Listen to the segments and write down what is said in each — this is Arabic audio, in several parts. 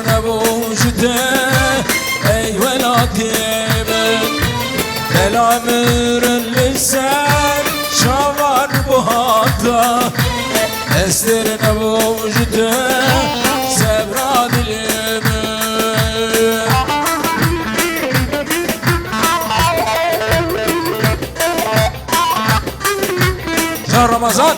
نبوجته اي ولادي العمر اللسان شوار بهاتا استر نبوجته سبراد اليمن شهر رمضان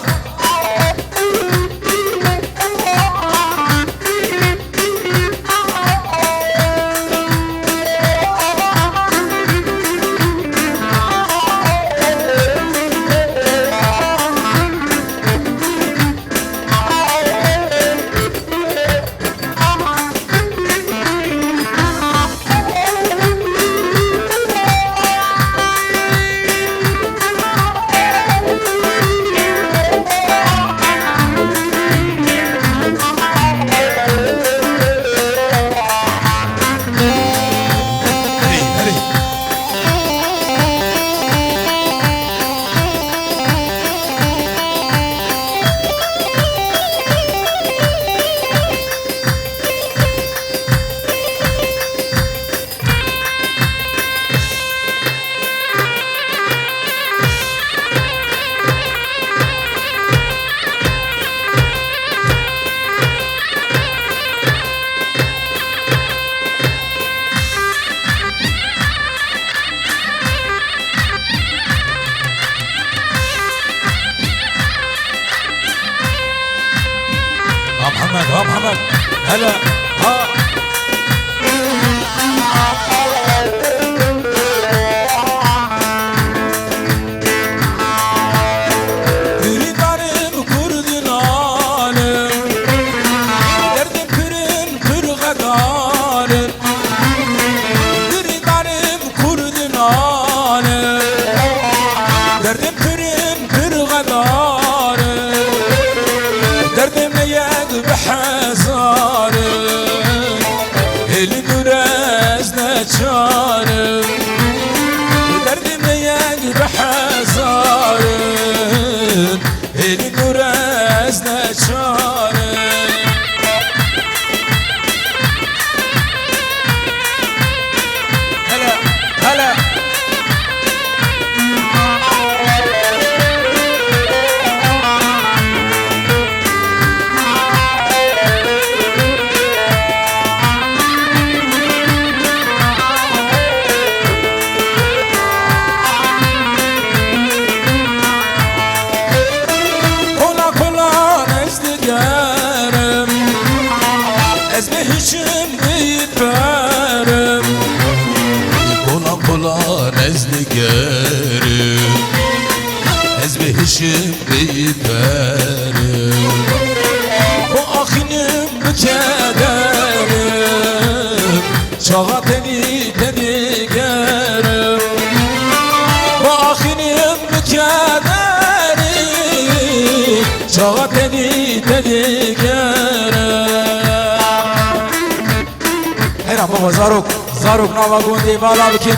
محمد هلا ها بريدانم كردن عالم دردم كرن كرغدانم بريدانم كردن عالم دردم كرن كرغدانم دردم نياد بحزارم اللي نورزنا تشارم دردم نياد بحزارم اللي نورزنا تشارم هلا هلا از بهشم بیبرم با آخینم بکدرم چاقتنی تدیگرم با آخینم بکدرم چاقتنی تدیگرم هیرا بابا زاروک نوا گوندی بالا بکن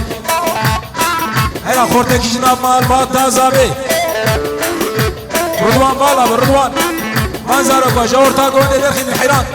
هلا خورتك جناب مال باتا زابي رضوان بالا بالرضوان منظرك وجورتا قوندي درخي من حيران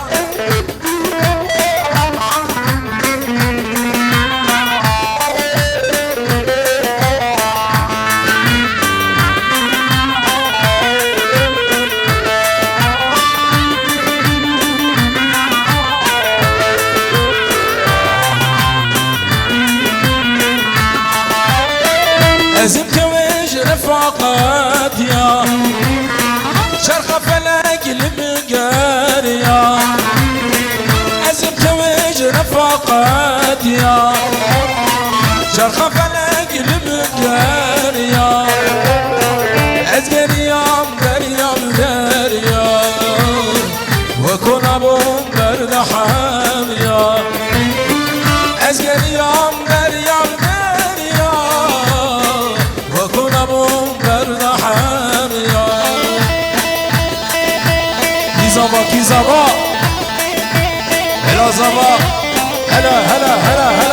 أزم كويج رفاقات يا شرخ فلك المقار يا أزم كويج رفاقات يا شرخ فلك المقار يا أزقر يام دريام دريا وكن أبوم برد حاميا أزقر يام دريام دريا وكن أبوم برد حاميا كي زبا هلا زبا هلا هلا هلا هلا